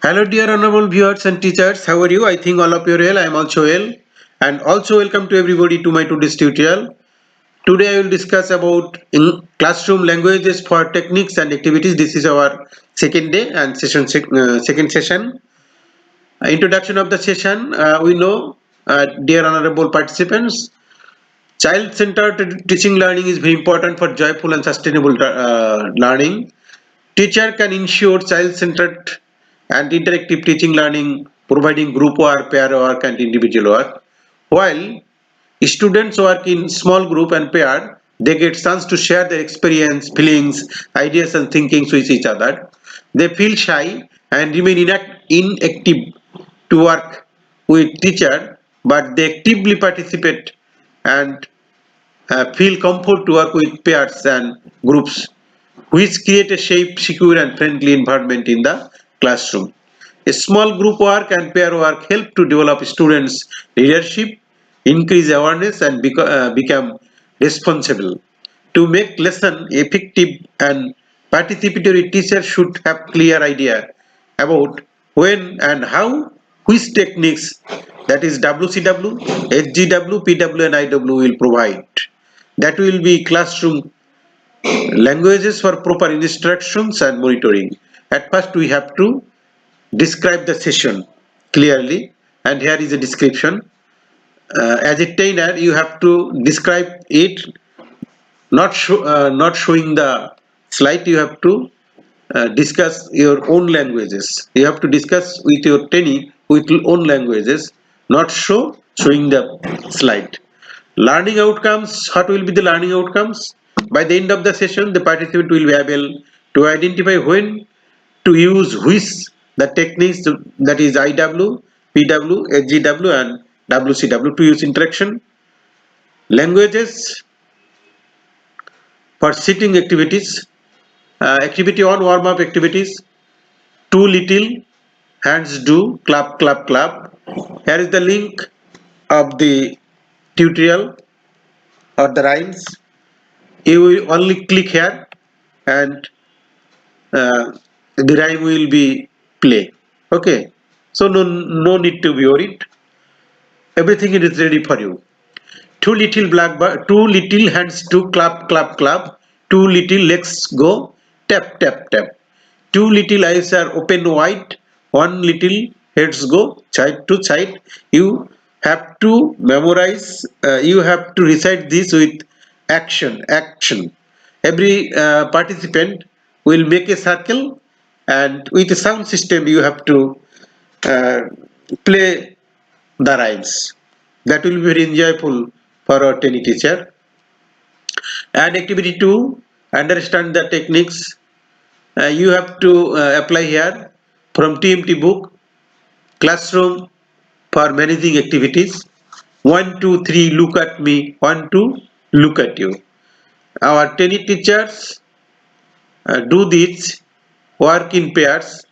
Hello dear honorable viewers and teachers, how are you? I think all of you are well. I am also well. And also welcome to everybody to my today's tutorial. Today I will discuss about in classroom languages for techniques and activities. This is our second day and second session. Introduction of the session, we know, dear honorable participants, child-centered teaching learning is very important for joyful and sustainable learning. Teacher can ensure child-centered and interactive teaching learning, providing group work, pair work, and individual work. While students work in small group and pair, they get chance to share their experience, feelings, ideas, and thinkings with each other. They feel shy and remain inactive to work with teacher, but they actively participate and feel comfort to work with pairs and groups, which create a safe, secure, and friendly environment in the classroom. A small group work and pair work help to develop students' leadership, increase awareness, and become responsible. To make lesson effective and participatory, teachers should have clear idea about when and how which techniques, that is WCW, HGW, PW, and IW will provide. That will be classroom languages for proper instructions and monitoring. At first we have to describe the session clearly, and here is a description. As a trainer you have to describe it, not showing the slide. You have to discuss your own languages. You have to discuss with your trainee with your own languages, not showing the slide. Learning outcomes. What will be the learning outcomes? By the end of the session, the participant will be able to identify when to use which the techniques, that is IW, PW, HGW, and WCW, to use interaction. Languages for sitting activities. Activity 1, warm up activities. Too little, hands do, clap, clap, clap. Here is the link of the tutorial or the rhymes. You will only click here and the rhyme will be play. Okay, so no need to be worried. Everything is ready for you. Two little hands do clap, clap, clap. Two little legs go tap, tap, tap. Two little eyes are open wide. One little heads go side to side. You have to memorize. You have to recite this with action. Action. Every participant will make a circle, and with a sound system you have to uh, play the rhymes. That will be very enjoyable for our training teacher. And activity 2, understand the techniques. You have to apply here from TMT book, classroom for managing activities. 1, 2, 3, look at me. 1, 2, look at you. Our training teachers do this work in pairs,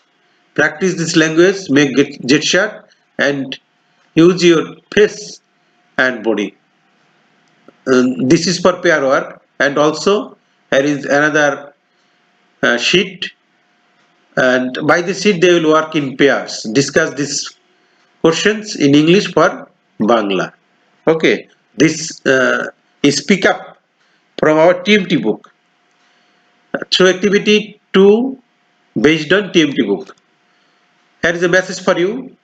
practice this language, make gesture, and use your face and body. This is for pair work, and also there is another sheet, and by the sheet they will work in pairs. Discuss these questions in English for Bangla. Okay, this is pick up from our TMT book. So activity 2 based on TMT book. Here is a message for you.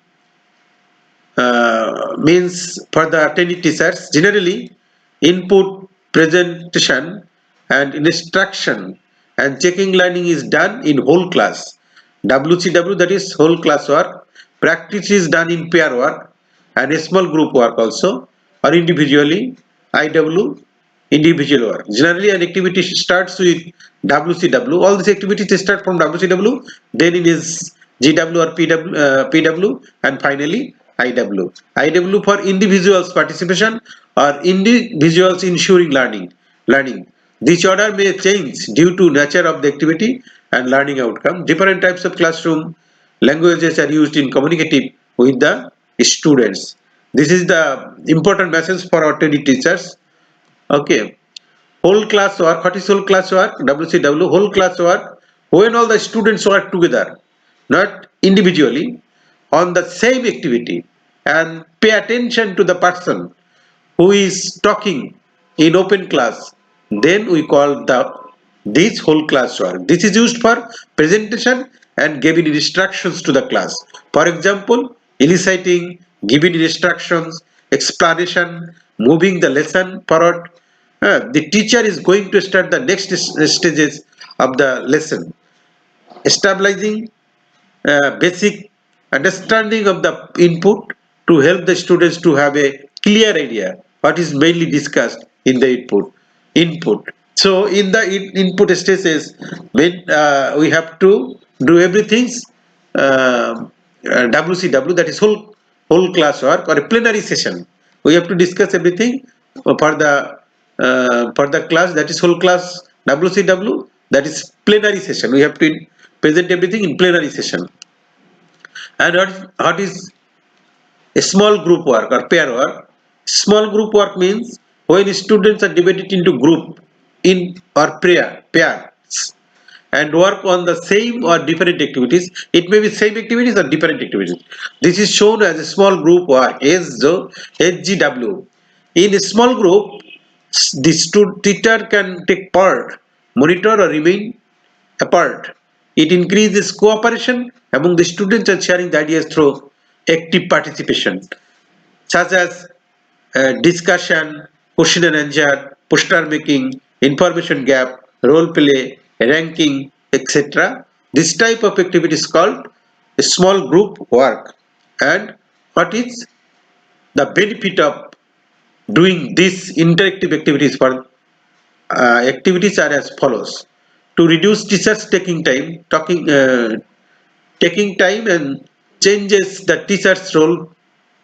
Means for the attending teachers, generally input, presentation, and instruction and checking learning is done in whole class. WCW, that is whole class work. Practice is done in pair work and a small group work also, or individually. IW, individual work. Generally an activity starts with WCW. All these activities start from WCW, then it is GW or PW, and finally IW. IW for individuals participation or individuals ensuring learning. This order may change due to nature of the activity and learning outcome. Different types of classroom languages are used in communicative with the students. This is the important message for our training teachers. Okay. Whole class work. What is whole class work? WCW. Whole class work when all the students work together, not individually on the same activity and pay attention to the person who is talking in open class, then we call this whole class work. This is used for presentation and giving instructions to the class. For example, eliciting, giving instructions, explanation, moving the lesson forward. The teacher is going to start the next stages of the lesson, establishing basic understanding of the input to help the students to have a clear idea what is mainly discussed in the input. So in the input stages, when we have to do everything WCW, that is whole class work, or a plenary session. We have to discuss everything for the class, that is whole class. WCW, that is plenary session. We have to present everything in plenary session. And what is a small group work or pair work? Small group work means when students are divided into group in or pairs and work on the same or different activities. It may be same activities or different activities. This is shown as a small group work, SGW. In a small group, the teacher can take part, monitor or remain apart. It increases cooperation among the students and sharing the ideas through active participation, such as discussion, question and answer, poster making, information gap, role play, ranking, etc. This type of activity is called a small group work. And what is the benefit of doing these interactive activities? For activities are as follows: to reduce teachers taking time, taking time and changes the teacher's role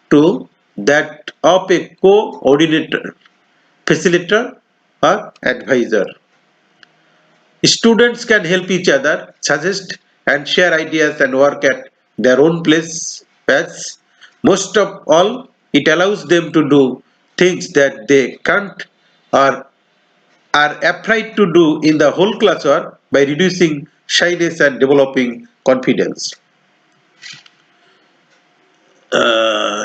to that of a coordinator, facilitator or advisor. Students can help each other, suggest and share ideas and work at their own pace. Most of all, it allows them to do things that they can't or are afraid to do in the whole class work by reducing shyness and developing confidence.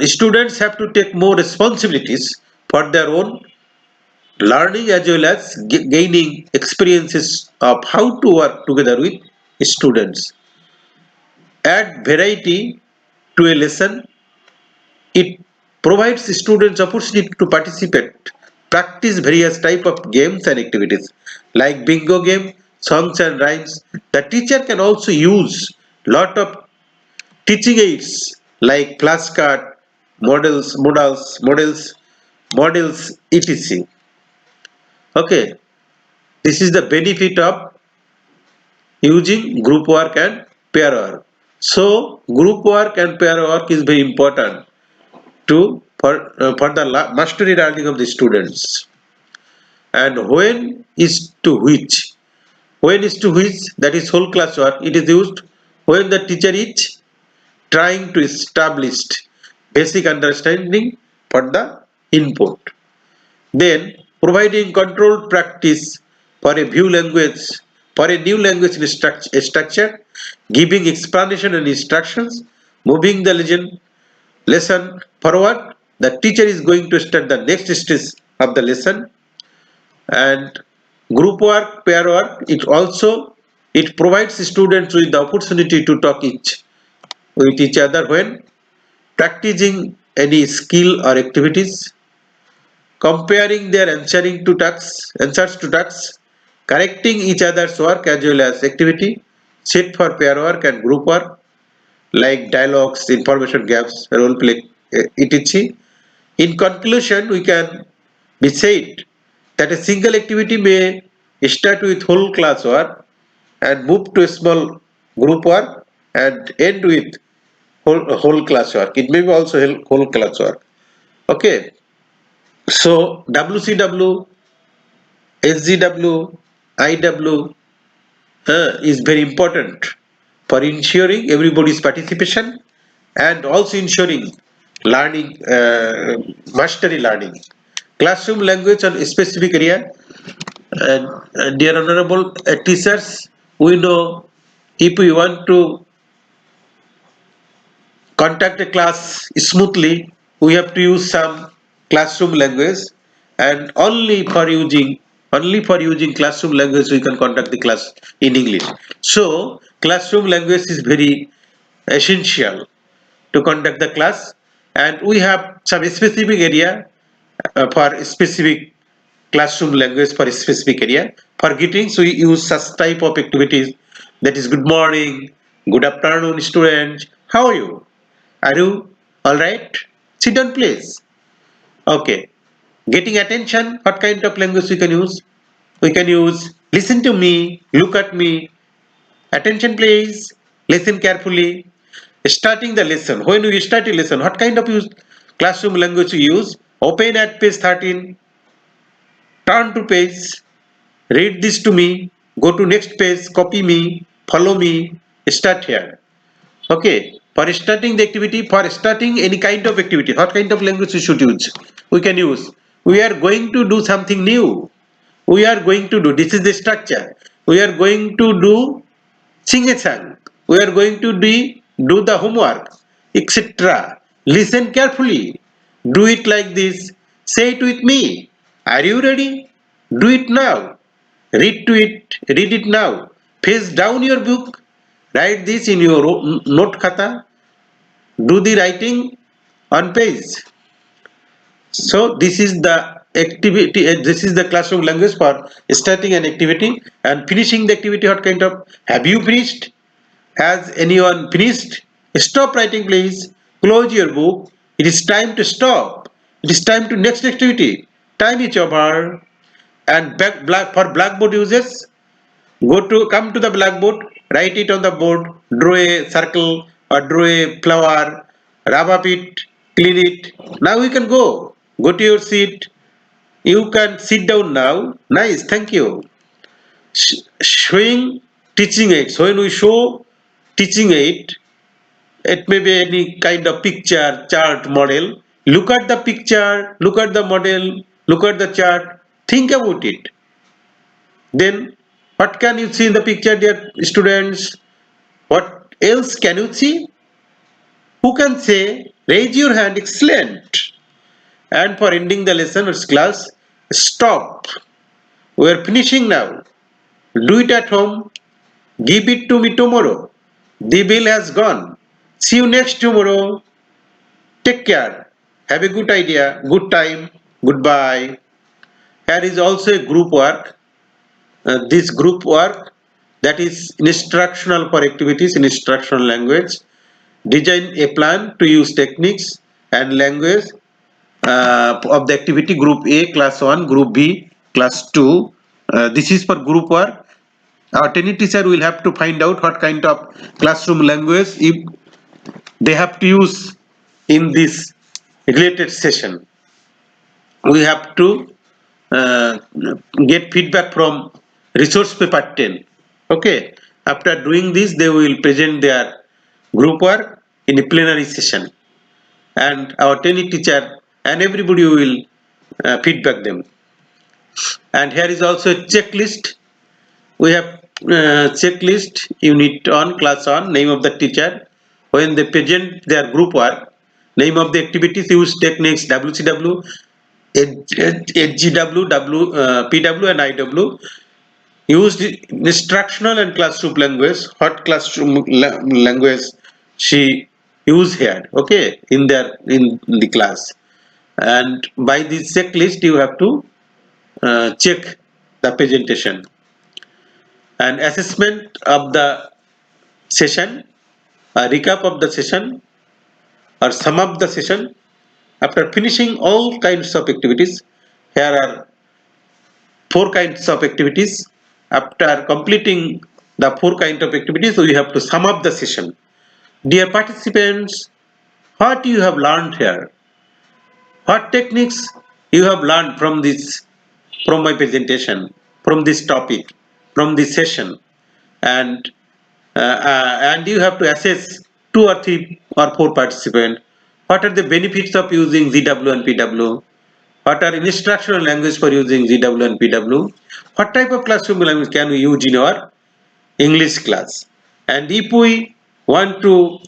Students have to take more responsibilities for their own learning as well as gaining experiences of how to work together with students. Add variety to a lesson. It provides students opportunity to participate, practice various type of games and activities like bingo game, songs and rhymes. The teacher can also use lot of teaching aids like flashcard, models, etc. Okay, this is the benefit of using group work and pair work. So group work and pair work is very important for the mastery learning of the students. And when is to which? When is to which, that is whole class work. It is used when the teacher is trying to establish basic understanding for the input. Then providing controlled practice for a new language structure, giving explanation and instructions, moving the lesson forward. The teacher is going to start the next stage of the lesson. And group work, pair work, it provides students with the opportunity to talk with each other when practicing any skill or activities, comparing their answers to tasks, correcting each other's work as well as activity, set for pair work and group work, like dialogues, information gaps, role play, etc. In conclusion, we can be said that a single activity may start with whole class work and move to a small group work and end with whole class work. It may be also whole class work. Okay. So WCW, SGW, IW is very important for ensuring everybody's participation and also ensuring learning, mastery learning. Classroom language on a specific area. Dear honorable teachers, we know if we want to conduct a class smoothly, we have to use some classroom language, and only for using classroom language we can conduct the class in English. So classroom language is very essential to conduct the class, and we have some specific area for specific classroom language for a specific area. For greetings we use such type of activities, that is good morning, good afternoon students, how are you, are you all right, sit down please. Okay. Getting attention, what kind of language we can use? We can use listen to me, look at me, attention please, listen carefully. Starting the lesson, when we start a lesson, what kind of classroom language we use? Open at page 13, turn to page, read this to me, go to next page, copy me, follow me, start here. Okay. For starting the activity, for starting any kind of activity, what kind of language we should use? We can use, we are going to do something new, we are going to do, this is the structure, we are going to do sing a song, we are going to do the homework, etc. Listen carefully, do it like this, say it with me, are you ready, do it now, read it now, face down your book, write this in your note khata, do the writing on page. So this is the activity, this is the classroom language for starting an activity. And finishing the activity, what kind of, have you finished, has anyone finished, stop writing please, close your book, it is time to stop, it is time to next activity, time is over. And for blackboard users, come to the blackboard, write it on the board, draw a circle or draw a flower, rub up it, clean it. Now you can go to your seat, you can sit down now. Nice, thank you. Showing teaching aids, when we show teaching aid, it may be any kind of picture, chart, model. Look at the picture, look at the model, look at the chart, think about it. Then what can you see in the picture, dear students? What else can you see? Who can say? Raise your hand. Excellent. And for ending the lesson or class, stop. We are finishing now. Do it at home. Give it to me tomorrow. The bill has gone. See you next tomorrow. Take care. Have a good idea. Good time. Goodbye. Here is also a group work. This group work, that is instructional for activities in instructional language. Design a plan to use techniques and language of the activity. Group A, class 1, group B, class 2. This is for group work. Our training teacher will have to find out what kind of classroom language if they have to use in this related session. We have to get feedback from resource paper 10. Okay. After doing this, they will present their group work in a plenary session, and our training teacher and everybody will feedback them. And here is also a checklist. We have checklist, unit on, class on, name of the teacher, when they present their group work, name of the activities, use techniques, WCW, HGW, PW and IW. Used instructional and classroom language, what classroom language she used here, okay, in the class. And by this checklist you have to check the presentation. And assessment of the session, a recap of the session or sum up the session. After finishing all kinds of activities, here are 4 kinds of activities. After completing the 4 kinds of activities, we have to sum up the session. Dear participants, what you have learned here? What techniques you have learned from my presentation, from this topic, from this session? And you have to assess 2 or 3 or 4 participants. What are the benefits of using ZW and PW? What are instructional language for using ZW and PW? What type of classroom language can we use in our English class? And if we want to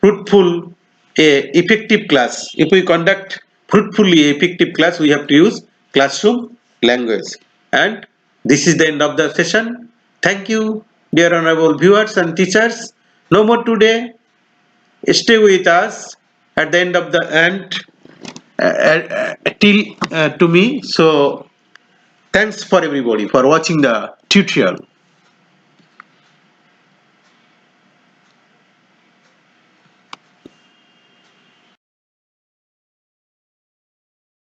fruitful a effective class. If we conduct fruitfully effective class, we have to use classroom language. And this is the end of the session. Thank you, dear honorable viewers and teachers. No more today. Stay with us at the end of the till to me. So thanks for everybody for watching the tutorial.